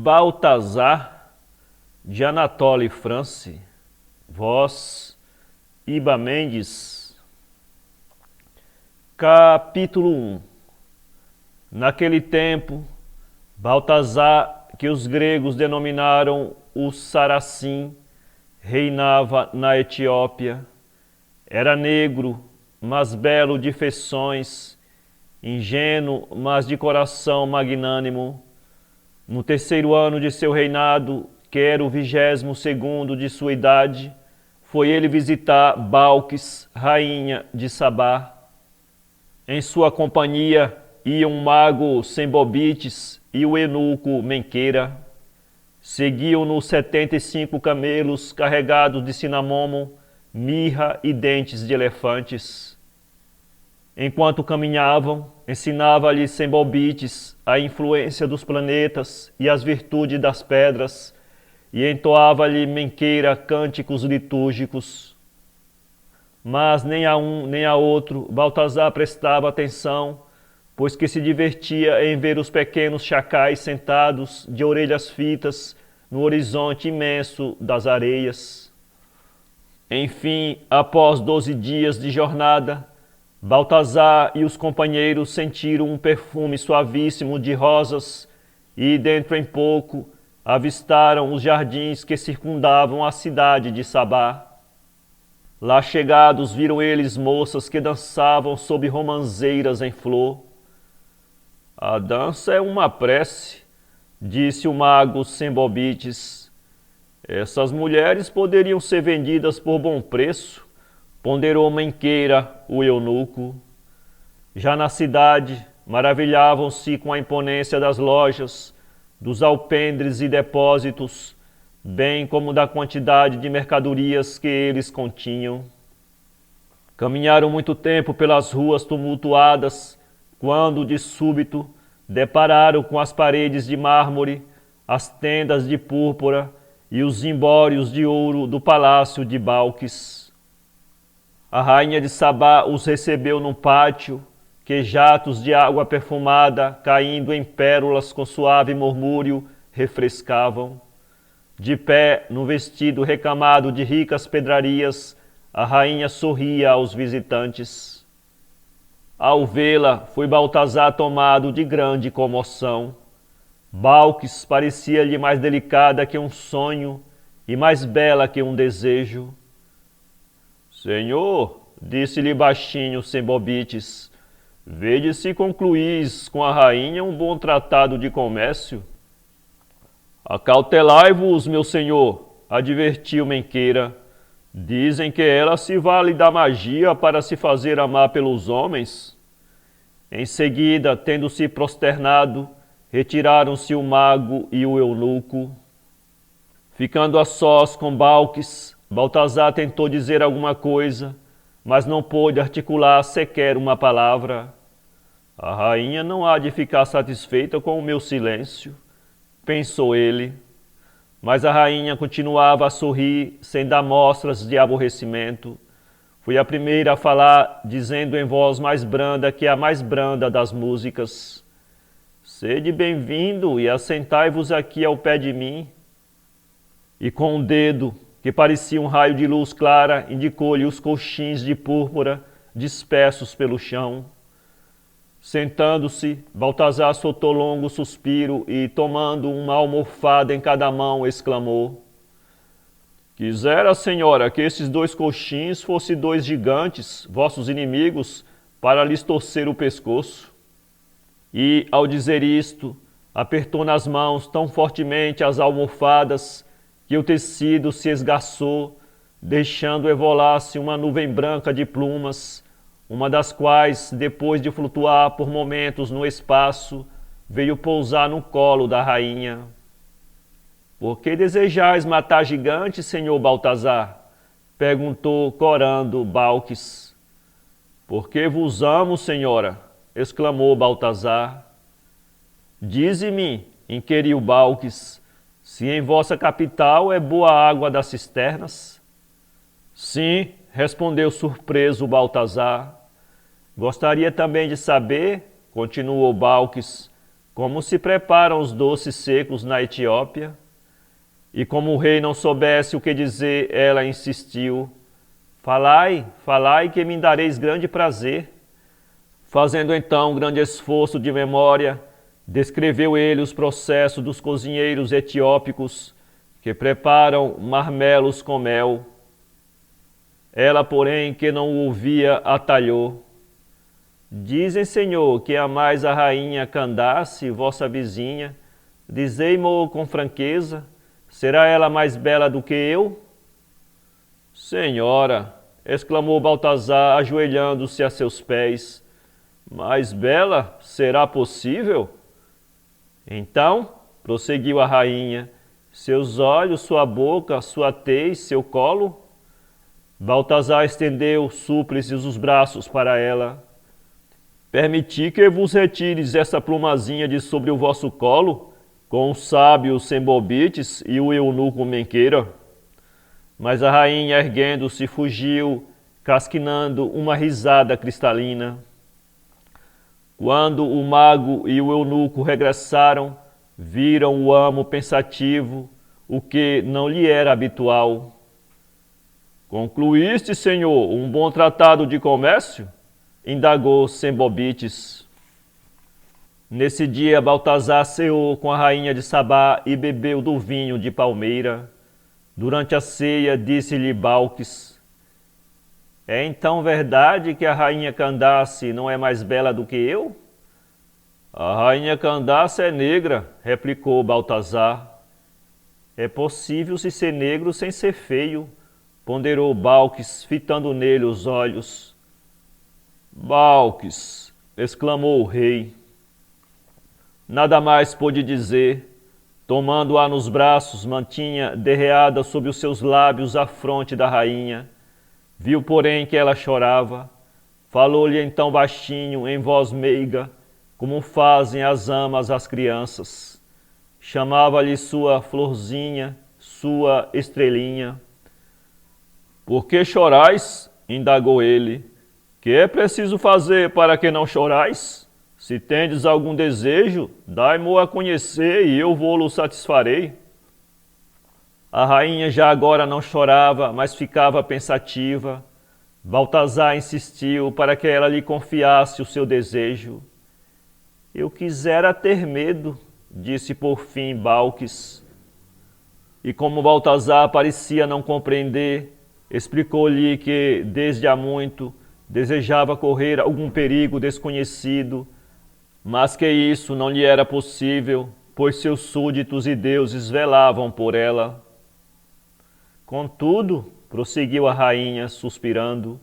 Baltazar, de Anatole France, voz Iba Mendes. Capítulo 1. Naquele tempo, Baltazar, que os gregos denominaram o Saracim, reinava na Etiópia. Era negro, mas belo de feições, ingênuo, mas de coração magnânimo. No terceiro ano de seu reinado, que era o 22º de sua idade, foi ele visitar Balques, rainha de Sabá. Em sua companhia iam o mago Sembobites e o eunuco Menqueira. Seguiam-no 75 camelos carregados de cinamomo, mirra e dentes de elefantes. Enquanto caminhavam, ensinava-lhe Sembobites a influência dos planetas e as virtudes das pedras, e entoava-lhe Menqueira cânticos litúrgicos. Mas nem a um nem a outro Baltazar prestava atenção, pois que se divertia em ver os pequenos chacais sentados de orelhas fitas no horizonte imenso das areias. Enfim, após 12 dias de jornada, Baltazar e os companheiros sentiram um perfume suavíssimo de rosas e, dentro em pouco, avistaram os jardins que circundavam a cidade de Sabá. Lá chegados, viram eles moças que dançavam sob romanzeiras em flor. A dança é uma prece, disse o mago Sembobites. Essas mulheres poderiam ser vendidas por bom preço, ponderou Menqueira, o eunuco. Já na cidade, maravilhavam-se com a imponência das lojas, dos alpendres e depósitos, bem como da quantidade de mercadorias que eles continham. Caminharam muito tempo pelas ruas tumultuadas, quando, de súbito, depararam com as paredes de mármore, as tendas de púrpura e os zimbórios de ouro do palácio de Balques. A rainha de Sabá os recebeu num pátio, que jatos de água perfumada, caindo em pérolas com suave murmúrio, refrescavam. De pé, no vestido recamado de ricas pedrarias, a rainha sorria aos visitantes. Ao vê-la, foi Baltazar tomado de grande comoção. Balques parecia-lhe mais delicada que um sonho e mais bela que um desejo. Senhor, disse-lhe baixinho Sembobites, vede se concluís com a rainha um bom tratado de comércio. Acautelai-vos, meu senhor, advertiu Menqueira. Dizem que ela se vale da magia para se fazer amar pelos homens. Em seguida, tendo-se prosternado, retiraram-se o mago e o eunuco. Ficando a sós com Balques, Baltazar tentou dizer alguma coisa, mas não pôde articular sequer uma palavra. A rainha não há de ficar satisfeita com o meu silêncio, pensou ele. Mas a rainha continuava a sorrir, sem dar mostras de aborrecimento. Foi a primeira a falar, dizendo em voz mais branda que a mais branda das músicas: Sede bem-vindo e assentai-vos aqui ao pé de mim. E com um dedo, que parecia um raio de luz clara, indicou-lhe os coxins de púrpura dispersos pelo chão. Sentando-se, Baltazar soltou longo suspiro e, tomando uma almofada em cada mão, exclamou: Quisera, senhora, que esses 2 coxins fossem 2 gigantes, vossos inimigos, para lhes torcer o pescoço. E, ao dizer isto, apertou nas mãos tão fortemente as almofadas que o tecido se esgarçou, deixando evolar-se uma nuvem branca de plumas, uma das quais, depois de flutuar por momentos no espaço, veio pousar no colo da rainha. Por que desejais matar gigantes, senhor Baltazar? Perguntou, corando, Balques. Porque vos amo, senhora, exclamou Baltazar. Dize-me, inquiriu Balques, se em vossa capital é boa água das cisternas? Sim, respondeu surpreso Baltazar. Gostaria também de saber, continuou Balques, como se preparam os doces secos na Etiópia? E como o rei não soubesse o que dizer, ela insistiu: falai, falai, que me dareis grande prazer. Fazendo então um grande esforço de memória, descreveu ele os processos dos cozinheiros etiópicos que preparam marmelos com mel. Ela, porém, que não o ouvia, atalhou: dizem, Senhor, que amais a rainha Candace, vossa vizinha. Dizei-mo com franqueza, será ela mais bela do que eu? Senhora, exclamou Baltazar, ajoelhando-se a seus pés, mais bela será possível? Então, prosseguiu a rainha, seus olhos, sua boca, sua tez, seu colo? Baltazar estendeu súplices os braços para ela. Permiti que vos retires essa plumazinha de sobre o vosso colo, com o sábio Sembobites e o eunuco Menqueira. Mas a rainha, erguendo-se, fugiu, casquinando uma risada cristalina. Quando o mago e o eunuco regressaram, viram o amo pensativo, o que não lhe era habitual. Concluíste, senhor, um bom tratado de comércio? Indagou Sembobites. Nesse dia, Baltazar ceou com a rainha de Sabá e bebeu do vinho de palmeira. Durante a ceia, disse-lhe Balques: é então verdade que a rainha Candace não é mais bela do que eu? A rainha Candace é negra, replicou Baltazar. É possível se ser negro sem ser feio, ponderou Balques, fitando nele os olhos. Balques, exclamou o rei. Nada mais pôde dizer. Tomando-a nos braços, mantinha derreada sob os seus lábios a fronte da rainha. Viu, porém, que ela chorava. Falou-lhe então baixinho, em voz meiga, como fazem as amas às crianças. Chamava-lhe sua florzinha, sua estrelinha. Por que chorais? Indagou ele. Que é preciso fazer para que não chorais? Se tendes algum desejo, dai-mo a conhecer e eu vou-lo satisfarei. A rainha já agora não chorava, mas ficava pensativa. Baltazar insistiu para que ela lhe confiasse o seu desejo. Eu quisera ter medo, disse por fim Balques. E como Baltazar parecia não compreender, explicou-lhe que, desde há muito, desejava correr algum perigo desconhecido, mas que isso não lhe era possível, pois seus súditos e deuses velavam por ela. Contudo, prosseguiu a rainha, suspirando,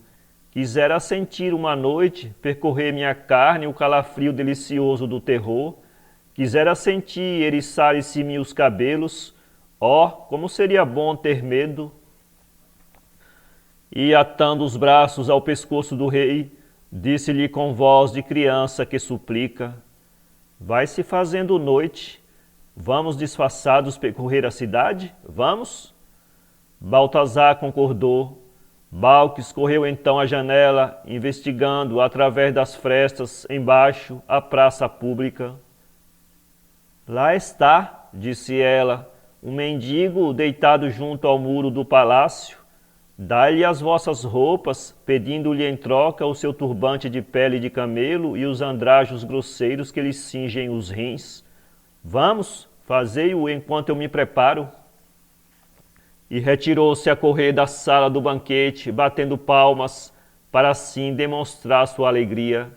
quisera sentir uma noite, percorrer minha carne o calafrio delicioso do terror, quisera sentir eriçarem-se-me os cabelos, como seria bom ter medo. E, atando os braços ao pescoço do rei, disse-lhe com voz de criança que suplica: vai-se fazendo noite, vamos disfarçados percorrer a cidade? Vamos? Baltazar concordou. Balques correu então à janela, investigando através das frestas embaixo a praça pública. Lá está, disse ela, um mendigo deitado junto ao muro do palácio. Dai-lhe as vossas roupas, pedindo-lhe em troca o seu turbante de pele de camelo e os andrajos grosseiros que lhe cingem os rins. Vamos, fazei-o enquanto eu me preparo. E retirou-se a correr da sala do banquete, batendo palmas, para assim demonstrar sua alegria.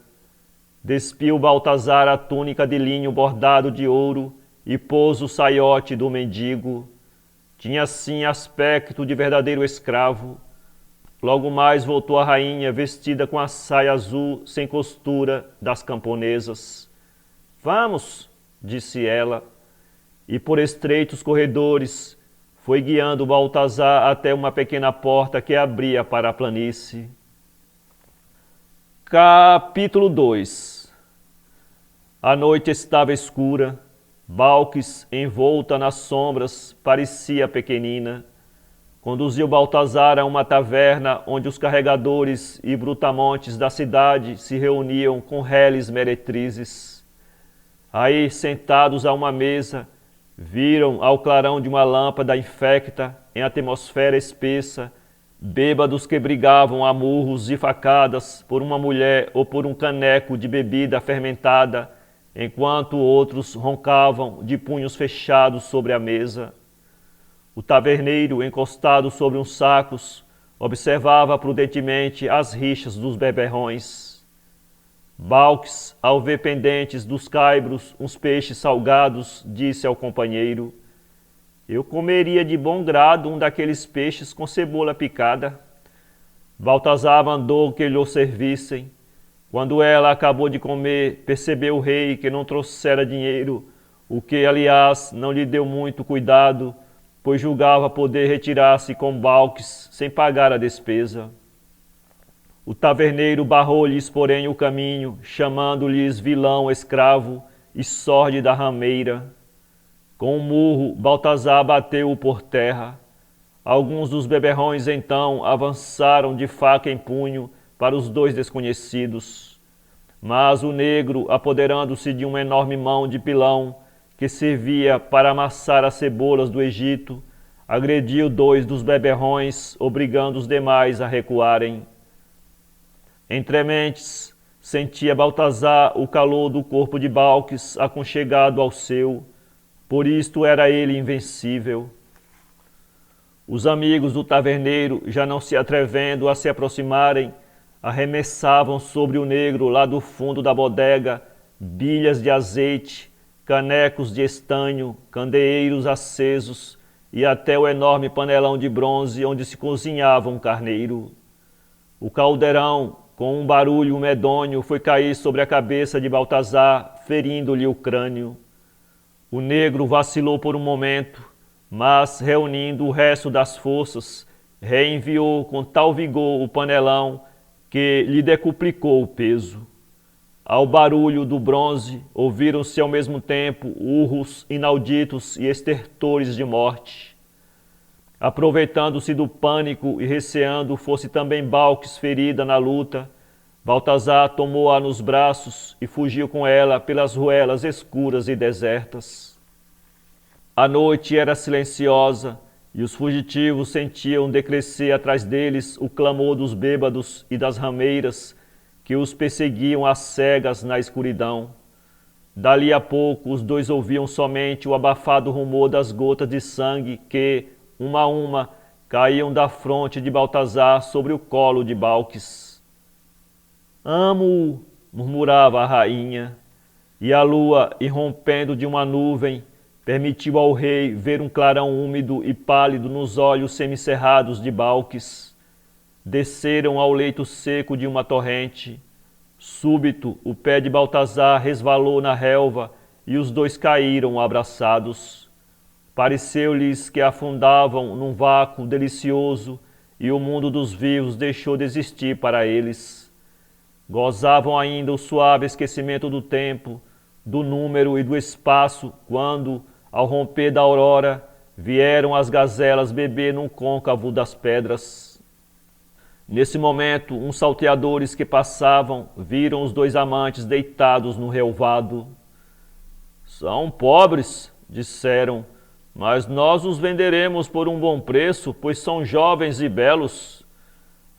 Despiu Baltazar a túnica de linho bordado de ouro e pôs o saiote do mendigo. Tinha assim aspecto de verdadeiro escravo. Logo mais voltou a rainha, vestida com a saia azul sem costura das camponesas. Vamos, disse ela, e por estreitos corredores foi guiando Baltazar até uma pequena porta que abria para a planície. Capítulo 2. A noite estava escura. Balques, envolta nas sombras, parecia pequenina. Conduziu Baltazar a uma taverna onde os carregadores e brutamontes da cidade se reuniam com reles meretrizes. Aí, sentados a uma mesa, viram ao clarão de uma lâmpada infecta, em atmosfera espessa, bêbados que brigavam a murros e facadas por uma mulher ou por um caneco de bebida fermentada, enquanto outros roncavam de punhos fechados sobre a mesa. O taverneiro, encostado sobre uns sacos, observava prudentemente as rixas dos beberrões. Balques, ao ver pendentes dos caibros uns peixes salgados, disse ao companheiro: eu comeria de bom grado um daqueles peixes com cebola picada. Baltazar mandou que lhe o servissem. Quando ela acabou de comer, percebeu o rei que não trouxera dinheiro, o que, aliás, não lhe deu muito cuidado, pois julgava poder retirar-se com balques sem pagar a despesa. O taverneiro barrou-lhes, porém, o caminho, chamando-lhes vilão escravo e sórdida rameira. Com um murro, Baltazar bateu-o por terra. Alguns dos beberrões, então, avançaram de faca em punho para os dois desconhecidos. Mas o negro, apoderando-se de uma enorme mão de pilão, que servia para amassar as cebolas do Egito, agrediu dois dos beberrões, obrigando os demais a recuarem. Entre mentes, sentia Baltazar o calor do corpo de Balques aconchegado ao seu, por isto era ele invencível. Os amigos do taverneiro, já não se atrevendo a se aproximarem, arremessavam sobre o negro lá do fundo da bodega bilhas de azeite, canecos de estanho, candeeiros acesos e até o enorme panelão de bronze onde se cozinhava um carneiro. O caldeirão, com um barulho medonho, foi cair sobre a cabeça de Baltazar, ferindo-lhe o crânio. O negro vacilou por um momento, mas, reunindo o resto das forças, reenviou com tal vigor o panelão que lhe decuplicou o peso. Ao barulho do bronze, ouviram-se ao mesmo tempo urros inauditos e estertores de morte. Aproveitando-se do pânico e receando fosse também Balques ferida na luta, Baltazar tomou-a nos braços e fugiu com ela pelas ruelas escuras e desertas. A noite era silenciosa e os fugitivos sentiam decrescer atrás deles o clamor dos bêbados e das rameiras que os perseguiam às cegas na escuridão. Dali a pouco os dois ouviam somente o abafado rumor das gotas de sangue que, uma a uma, caíam da fronte de Baltazar sobre o colo de Balques. Amo-o, murmurava a rainha, e a lua, irrompendo de uma nuvem, permitiu ao rei ver um clarão úmido e pálido nos olhos semicerrados de Balques. Desceram ao leito seco de uma torrente. Súbito, o pé de Baltazar resvalou na relva e os dois caíram abraçados. Pareceu-lhes que afundavam num vácuo delicioso e o mundo dos vivos deixou de existir para eles. Gozavam ainda o suave esquecimento do tempo, do número e do espaço, quando, ao romper da aurora, vieram as gazelas beber num côncavo das pedras. Nesse momento, uns salteadores que passavam viram os dois amantes deitados no relvado. São pobres, disseram, mas nós os venderemos por um bom preço, pois são jovens e belos.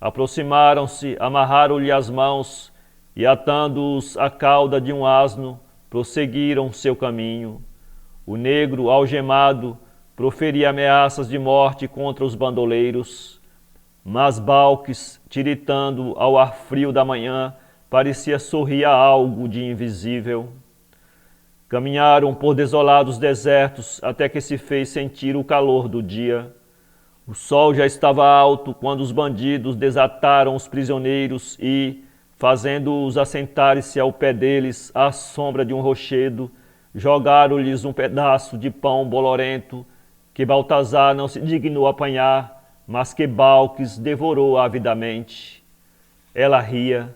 Aproximaram-se, amarraram-lhe as mãos e, atando-os à cauda de um asno, prosseguiram seu caminho. O negro, algemado, proferia ameaças de morte contra os bandoleiros. Mas Balques, tiritando ao ar frio da manhã, parecia sorrir a algo de invisível. Caminharam por desolados desertos até que se fez sentir o calor do dia. O sol já estava alto quando os bandidos desataram os prisioneiros e, fazendo-os assentar-se ao pé deles à sombra de um rochedo, jogaram-lhes um pedaço de pão bolorento que Baltazar não se dignou apanhar, mas que Balques devorou avidamente. Ela ria.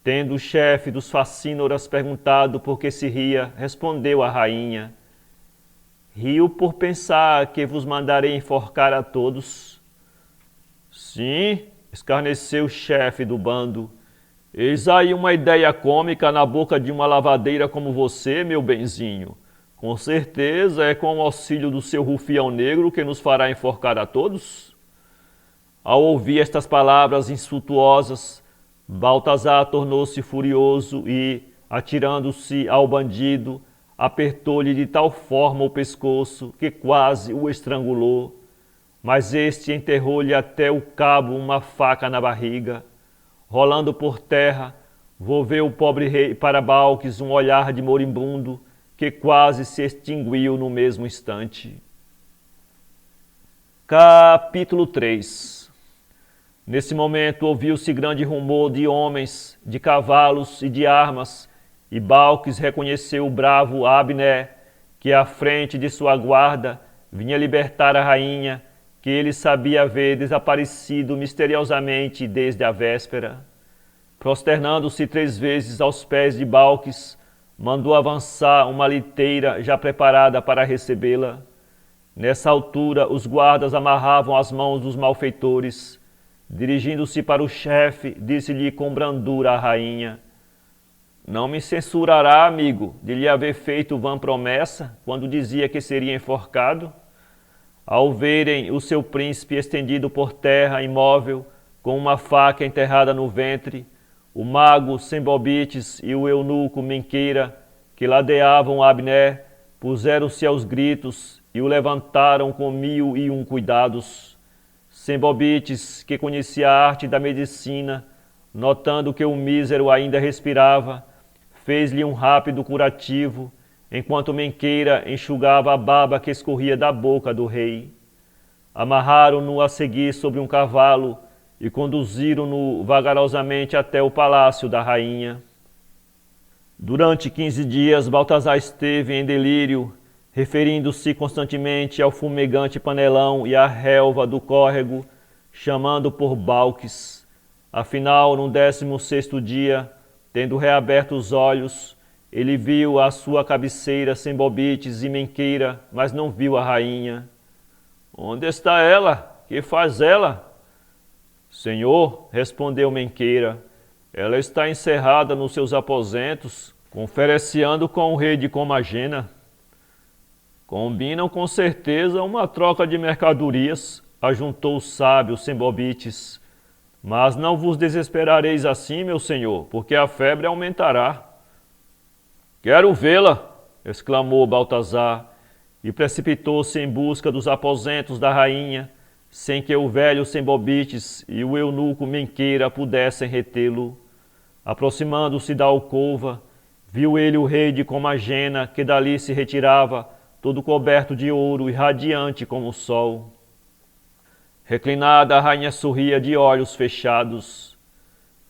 Tendo o chefe dos facínoras perguntado por que se ria, respondeu a rainha: rio por pensar que vos mandarei enforcar a todos. Sim, escarneceu o chefe do bando, Eis aí uma ideia cômica na boca de uma lavadeira como você, meu benzinho. Com certeza é com o auxílio do seu rufião negro que nos fará enforcar a todos? Ao ouvir estas palavras insultuosas, Baltazar tornou-se furioso e, atirando-se ao bandido, apertou-lhe de tal forma o pescoço que quase o estrangulou. Mas este enterrou-lhe até o cabo uma faca na barriga. Rolando por terra, volveu o pobre rei para Balques um olhar de moribundo que quase se extinguiu no mesmo instante. Capítulo 3. Nesse momento ouviu-se grande rumor de homens, de cavalos e de armas, e Balques reconheceu o bravo Abner, que à frente de sua guarda vinha libertar a rainha, que ele sabia haver desaparecido misteriosamente desde a véspera. Prosternando-se 3 vezes aos pés de Balques, mandou avançar uma liteira já preparada para recebê-la. Nessa altura, os guardas amarravam as mãos dos malfeitores. Dirigindo-se para o chefe, disse-lhe com brandura a rainha: Não me censurará, amigo, de lhe haver feito vã promessa, quando dizia que seria enforcado? Ao verem o seu príncipe estendido por terra, imóvel, com uma faca enterrada no ventre, o mago Sembobites e o eunuco Menqueira, que ladeavam Abner, puseram-se aos gritos e o levantaram com 1001 cuidados. Sembobites, que conhecia a arte da medicina, notando que o mísero ainda respirava, fez-lhe um rápido curativo, enquanto Menqueira enxugava a baba que escorria da boca do rei. Amarraram-no a seguir sobre um cavalo e conduziram-no vagarosamente até o palácio da rainha. Durante 15 dias, Baltazar esteve em delírio, referindo-se constantemente ao fumegante panelão e à relva do córrego, chamando por Balques. Afinal, no 16º dia, tendo reaberto os olhos, ele viu à sua cabeceira Sembobites e Menqueira, mas não viu a rainha. Onde está ela? Que faz ela? Senhor, respondeu Menqueira, ela está encerrada nos seus aposentos, conferenciando com o rei de Comagena. Combinam com certeza uma troca de mercadorias, ajuntou o sábio Sembobites. Mas não vos desesperareis assim, meu senhor, porque a febre aumentará. Quero vê-la, exclamou Baltazar, e precipitou-se em busca dos aposentos da rainha, sem que o velho Sembobites e o eunuco Menqueira pudessem retê-lo. Aproximando-se da alcova, viu ele o rei de Comagena, que dali se retirava, todo coberto de ouro e radiante como o sol. Reclinada, a rainha sorria de olhos fechados.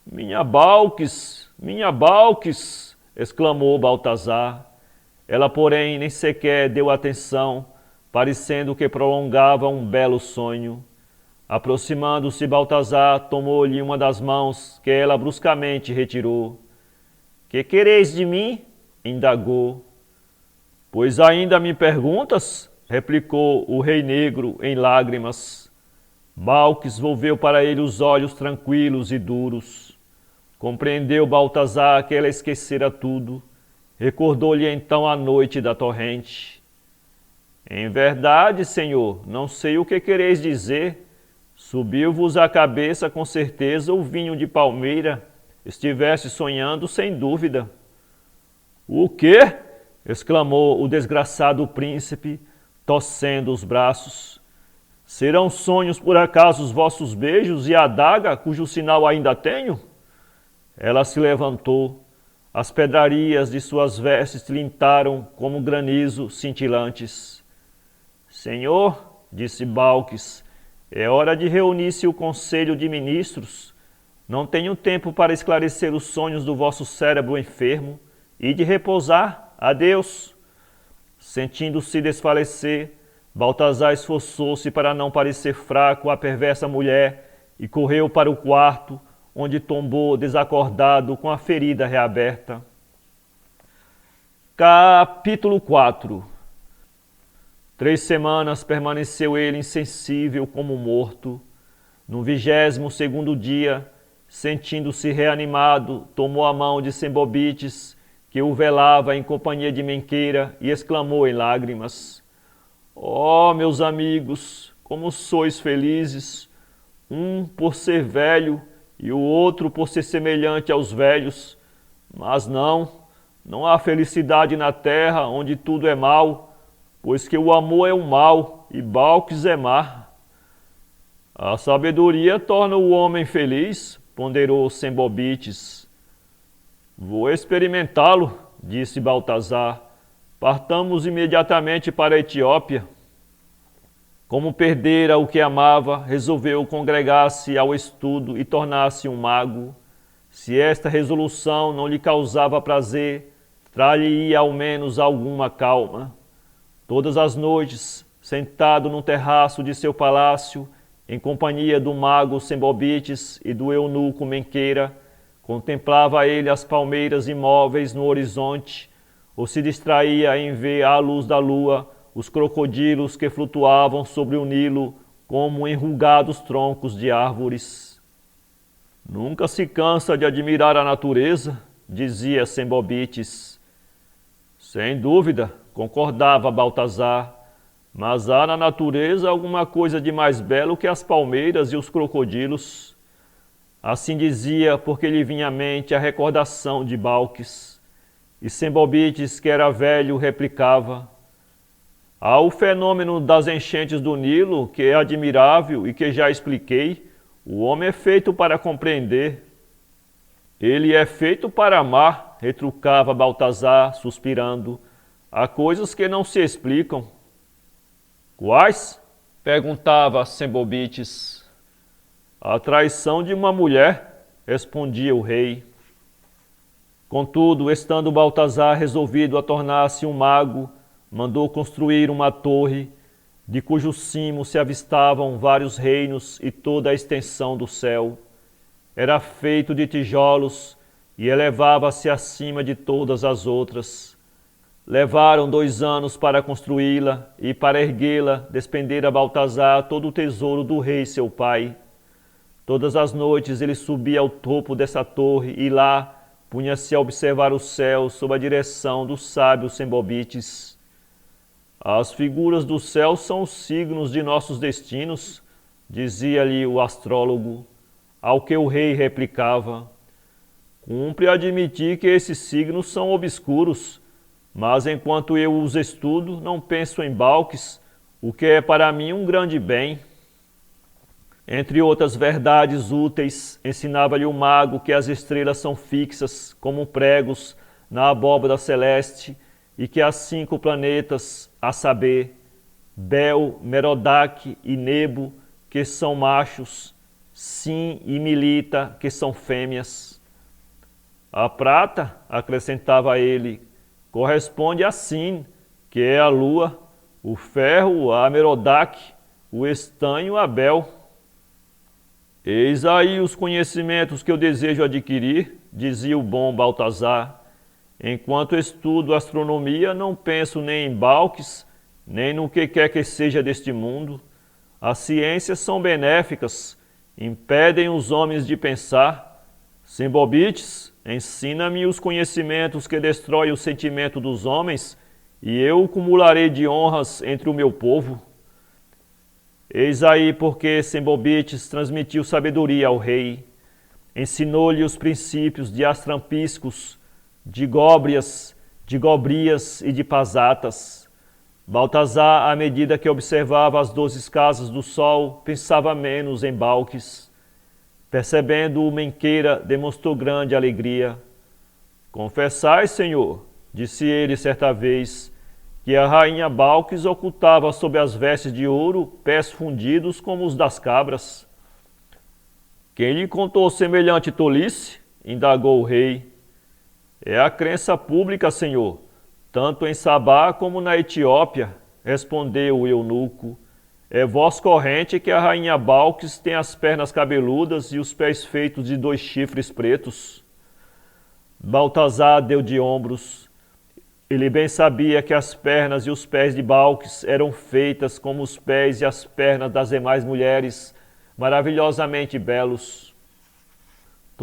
Minha Balques! Minha Balques! Exclamou Baltazar. Ela, porém, nem sequer deu atenção, parecendo que prolongava um belo sonho. Aproximando-se, Baltazar tomou-lhe uma das mãos, que ela bruscamente retirou. Que quereis de mim? Indagou. Pois ainda me perguntas? Replicou o rei negro em lágrimas. Balques volveu para ele os olhos tranquilos e duros. Compreendeu Baltazar que ela esquecera tudo. Recordou-lhe então a noite da torrente. Em verdade, senhor, não sei o que quereis dizer. Subiu-vos à cabeça com certeza o vinho de palmeira. Estivesse sonhando sem dúvida. O quê? Exclamou o desgraçado príncipe, torcendo os braços. Serão sonhos por acaso os vossos beijos e a adaga, cujo sinal ainda tenho? Ela se levantou. As pedrarias de suas vestes tilintaram como granizo cintilantes. Senhor, disse Balques, é hora de reunir-se o conselho de ministros. Não tenho tempo para esclarecer os sonhos do vosso cérebro enfermo e de repousar. Adeus. Sentindo-se desfalecer, Baltazar esforçou-se para não parecer fraco à perversa mulher e correu para o quarto, onde tombou desacordado com a ferida reaberta. Capítulo 4. 3 semanas permaneceu ele insensível como morto. No 22º dia, sentindo-se reanimado, tomou a mão de Sembobitis, que o velava em companhia de Menqueira, e exclamou em lágrimas: ó, meus amigos, como sois felizes, um por ser velho e o outro por ser semelhante aos velhos. Mas não há felicidade na terra onde tudo é mal, pois que o amor é um mal e Balques é má. A sabedoria torna o homem feliz, ponderou Sembobitis. Vou experimentá-lo, disse Baltazar. Partamos imediatamente para a Etiópia. Como perdera o que amava, resolveu congregar-se ao estudo e tornar-se um mago. Se esta resolução não lhe causava prazer, tra-lhe-ia ao menos alguma calma. Todas as noites, sentado num terraço de seu palácio, em companhia do mago Sembobitis e do eunuco Menqueira, contemplava ele as palmeiras imóveis no horizonte, ou se distraía em ver à luz da lua os crocodilos que flutuavam sobre o Nilo como enrugados troncos de árvores. Nunca se cansa de admirar a natureza, dizia Sembobitis. Sem dúvida, concordava Baltazar, mas há na natureza alguma coisa de mais belo que as palmeiras e os crocodilos. Assim dizia porque lhe vinha à mente a recordação de Balques. E Sembobitis, que era velho, replicava: há o fenômeno das enchentes do Nilo, que é admirável e que já expliquei. O homem é feito para compreender. Ele é feito para amar, retrucava Baltazar, suspirando. Há coisas que não se explicam. Quais? Perguntava Sembobitis. A traição de uma mulher, respondia o rei. Contudo, estando Baltazar resolvido a tornar-se um mago, mandou construir uma torre, de cujo cimo se avistavam vários reinos e toda a extensão do céu. Era feito de tijolos e elevava-se acima de todas as outras. Levaram 2 anos para construí-la e para erguê-la despendera Baltazar todo o tesouro do rei seu pai. Todas as noites ele subia ao topo dessa torre e lá punha-se a observar o céu sob a direção do sábio Sembobitis. As figuras do céu são os signos de nossos destinos, dizia-lhe o astrólogo, ao que o rei replicava. Cumpre admitir que esses signos são obscuros, mas enquanto eu os estudo, não penso em Balques, o que é para mim um grande bem. Entre outras verdades úteis, ensinava-lhe o mago que as estrelas são fixas, como pregos, na abóbada celeste, e que há 5 planetas, a saber, Bel, Merodach e Nebo, que são machos, Sim e Milita, que são fêmeas. A prata, acrescentava ele, corresponde a Sin, que é a lua, o ferro a Merodach, o estanho a Bel. Eis aí os conhecimentos que eu desejo adquirir, dizia o bom Baltazar. Enquanto estudo astronomia, não penso nem em Balques, nem no que quer que seja deste mundo. As ciências são benéficas, impedem os homens de pensar. Sembobitis, ensina-me os conhecimentos que destroem o sentimento dos homens, e eu cumularei de honras entre o meu povo. Eis aí porque Sembobitis transmitiu sabedoria ao rei, ensinou-lhe os princípios de Astrampiscos, de Góbrias, de Gobrias e de Pasatas. Baltazar, à medida que observava as 12 casas do sol, pensava menos em Balques. Percebendo-o Menqueira, demonstrou grande alegria. Confessai, senhor, disse ele certa vez, que a rainha Balques ocultava sob as vestes de ouro pés fundidos como os das cabras. Quem lhe contou semelhante tolice? Indagou o rei. É a crença pública, senhor, tanto em Sabá como na Etiópia, respondeu o eunuco. É voz corrente que a rainha Balques tem as pernas cabeludas e os pés feitos de 2 chifres pretos. Baltazar deu de ombros. Ele bem sabia que as pernas e os pés de Balques eram feitas como os pés e as pernas das demais mulheres, maravilhosamente belos.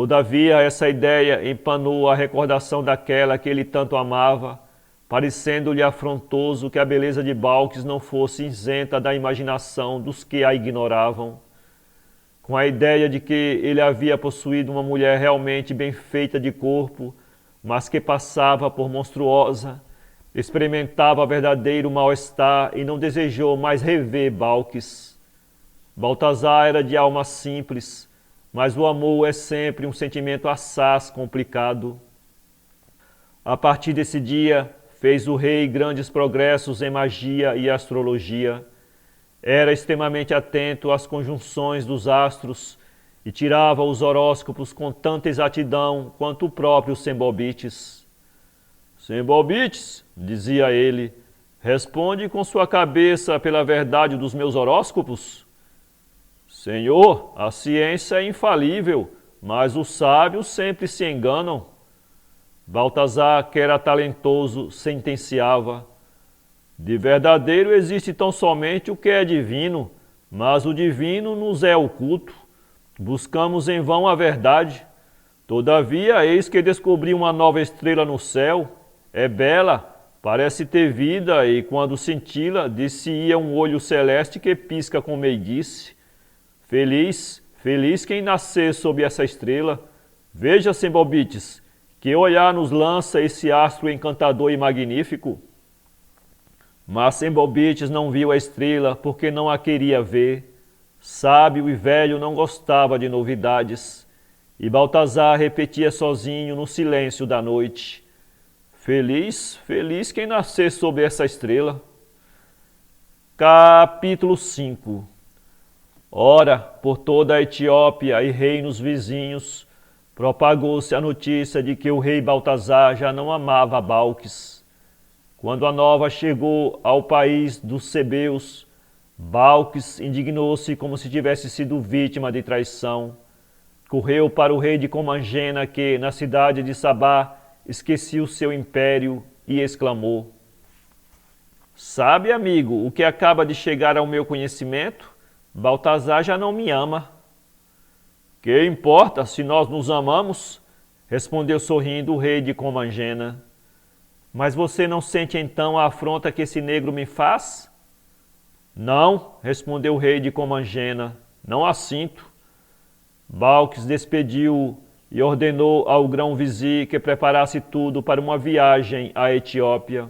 Todavia, essa ideia empanou a recordação daquela que ele tanto amava, parecendo-lhe afrontoso que a beleza de Balques não fosse isenta da imaginação dos que a ignoravam. Com a ideia de que ele havia possuído uma mulher realmente bem feita de corpo, mas que passava por monstruosa, experimentava verdadeiro mal-estar e não desejou mais rever Balques. Baltazar era de alma simples, mas o amor é sempre um sentimento assaz complicado. A partir desse dia, fez o rei grandes progressos em magia e astrologia. Era extremamente atento às conjunções dos astros e tirava os horóscopos com tanta exatidão quanto o próprio Sembobitis. Sembobitis, dizia ele, responde com sua cabeça pela verdade dos meus horóscopos? Senhor, a ciência é infalível, mas os sábios sempre se enganam. Baltazar, que era talentoso, sentenciava: de verdadeiro existe tão somente o que é divino, mas o divino nos é oculto. Buscamos em vão a verdade. Todavia, eis que descobri uma nova estrela no céu. É bela, parece ter vida e, quando cintila, dir-se-ia um olho celeste que pisca com meiguice. Feliz, feliz quem nascer sob essa estrela. Veja, Sembobitis, que olhar nos lança esse astro encantador e magnífico. Mas Sembobitis não viu a estrela porque não a queria ver. Sábio e velho não gostava de novidades. E Baltazar repetia sozinho no silêncio da noite: feliz, feliz quem nascer sob essa estrela. Capítulo 5. Ora, por toda a Etiópia e reinos vizinhos, propagou-se a notícia de que o rei Baltazar já não amava Balques. Quando a nova chegou ao país dos Sebeus, Balques indignou-se como se tivesse sido vítima de traição. Correu para o rei de Comangena que, na cidade de Sabá, esquecia o seu império e exclamou: sabe, amigo, o que acaba de chegar ao meu conhecimento? Baltazar já não me ama. Que importa se nós nos amamos? Respondeu sorrindo o rei de Comangena. Mas você não sente então a afronta que esse negro me faz? Não, respondeu o rei de Comangena, não a sinto. Balques despediu-o e ordenou ao grão-vizir que preparasse tudo para uma viagem à Etiópia.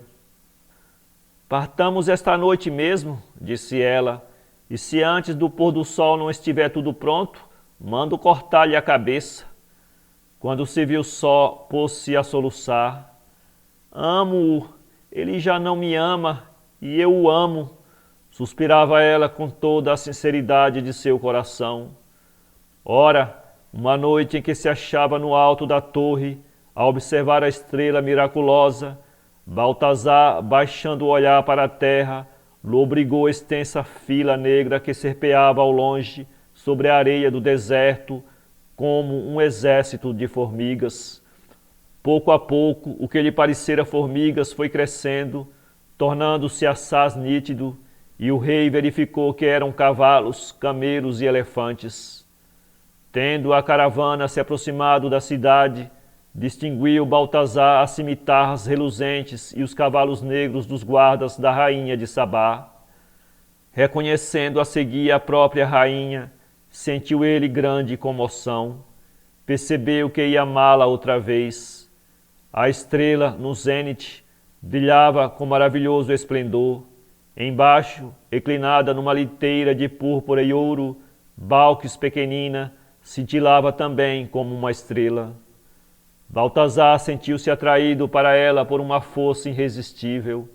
Partamos esta noite mesmo, disse ela, e se antes do pôr do sol não estiver tudo pronto, mando cortar-lhe a cabeça. Quando se viu só, pôs-se a soluçar. Amo-o, ele já não me ama, e eu o amo, suspirava ela com toda a sinceridade de seu coração. Ora, uma noite em que se achava no alto da torre, a observar a estrela miraculosa, Baltazar, baixando o olhar para a terra, lobrigou a extensa fila negra que serpeava ao longe sobre a areia do deserto como um exército de formigas. Pouco a pouco, o que lhe parecera formigas foi crescendo, tornando-se assaz nítido, e o rei verificou que eram cavalos, camelos e elefantes. Tendo a caravana se aproximado da cidade, distinguiu Baltazar as cimitarras reluzentes e os cavalos negros dos guardas da rainha de Sabá. Reconhecendo a seguir a própria rainha, sentiu ele grande comoção. Percebeu que ia amá-la outra vez. A estrela, no zênite, brilhava com maravilhoso esplendor. Embaixo, reclinada numa liteira de púrpura e ouro, Balques pequenina, cintilava também como uma estrela. Baltazar sentiu-se atraído para ela por uma força irresistível.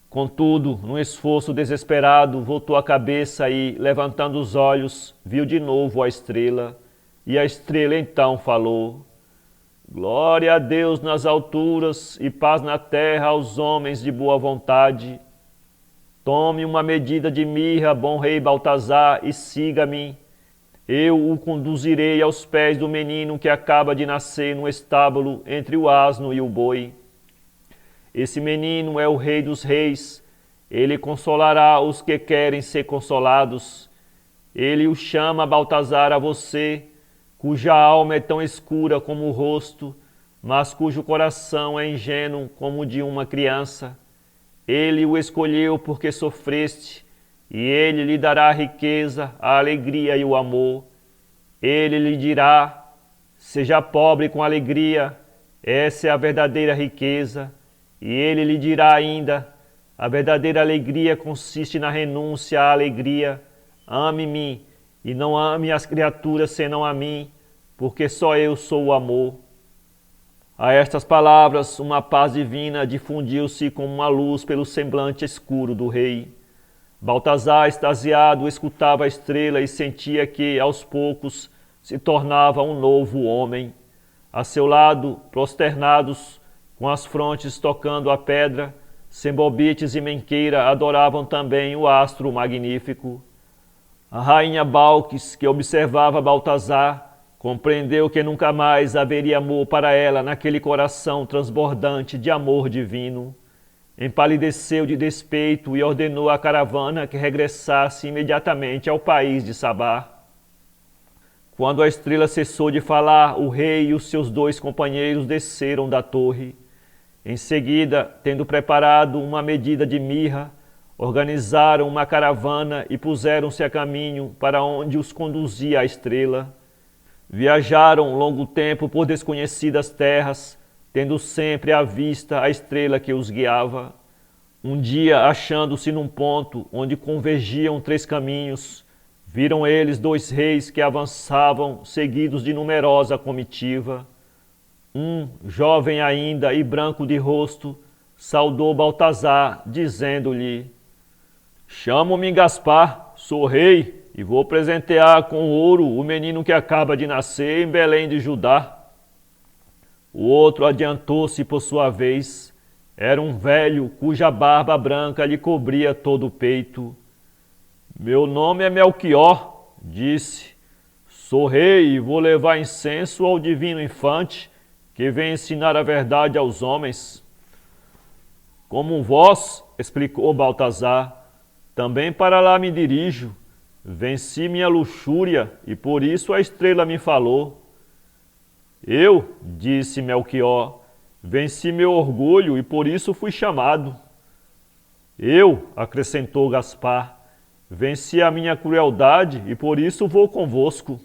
Contudo, num esforço desesperado, voltou a cabeça e, levantando os olhos, viu de novo a estrela. E a estrela então falou: glória a Deus nas alturas e paz na terra aos homens de boa vontade. Tome uma medida de mirra, bom rei Baltazar, e siga-me. Eu o conduzirei aos pés do menino que acaba de nascer no estábulo entre o asno e o boi. Esse menino é o rei dos reis. Ele consolará os que querem ser consolados. Ele o chama, Baltazar, a você. cuja alma é tão escura como o rosto, mas cujo coração é ingênuo como o de uma criança. Ele o escolheu porque sofreste, e ele lhe dará a riqueza, a alegria e o amor. Ele lhe dirá: seja pobre com alegria, essa é a verdadeira riqueza. E ele lhe dirá ainda: a verdadeira alegria consiste na renúncia à alegria. Ame-me e não ame as criaturas senão a mim, porque só eu sou o amor. A estas palavras, uma paz divina difundiu-se como uma luz pelo semblante escuro do rei. Baltazar, extasiado, escutava a estrela e sentia que, aos poucos, se tornava um novo homem. A seu lado, prosternados, com as frontes tocando a pedra, Sembobites e Menqueira adoravam também o astro magnífico. A rainha Balques, que observava Baltazar, compreendeu que nunca mais haveria amor para ela naquele coração transbordante de amor divino. Empalideceu de despeito e ordenou à caravana que regressasse imediatamente ao país de Sabá. Quando a estrela cessou de falar, o rei e os seus 2 companheiros desceram da torre. Em seguida, tendo preparado uma medida de mirra, organizaram uma caravana e puseram-se a caminho para onde os conduzia a estrela. Viajaram longo tempo por desconhecidas terras, tendo sempre à vista a estrela que os guiava. Um dia, achando-se num ponto onde convergiam 3 caminhos, viram eles 2 reis que avançavam, seguidos de numerosa comitiva. Um, jovem ainda e branco de rosto, saudou Baltazar, dizendo-lhe: chamo-me Gaspar, sou rei, e vou presentear com ouro o menino que acaba de nascer em Belém de Judá. O outro adiantou-se por sua vez. Era um velho cuja barba branca lhe cobria todo o peito. Meu nome é Melquior, disse. Sou rei e vou levar incenso ao divino infante, que vem ensinar a verdade aos homens. Como vós, explicou Baltazar, também para lá me dirijo. Venci minha luxúria e por isso a estrela me falou. Eu, disse Melquior, venci meu orgulho e por isso fui chamado. Eu, acrescentou Gaspar, venci a minha crueldade e por isso vou convosco.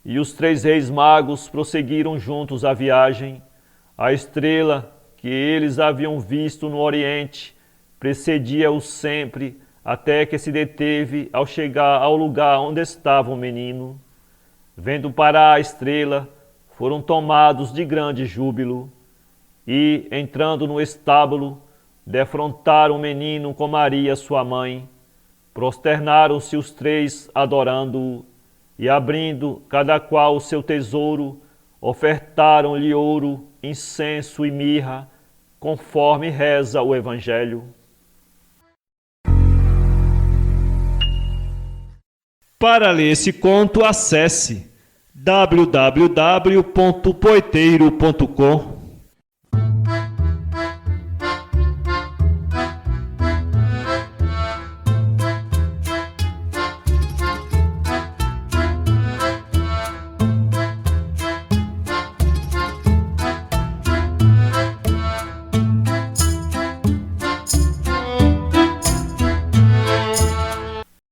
E os 3 reis magos prosseguiram juntos a viagem. A estrela que eles haviam visto no oriente precedia-os sempre, até que se deteve ao chegar ao lugar onde estava o menino. Vendo parar a estrela, foram tomados de grande júbilo e, entrando no estábulo, defrontaram o menino com Maria, sua mãe. Prosternaram-se os 3, adorando-o, e abrindo cada qual o seu tesouro, ofertaram-lhe ouro, incenso e mirra, conforme reza o Evangelho. Para ler esse conto, acesse www.poeteiro.com.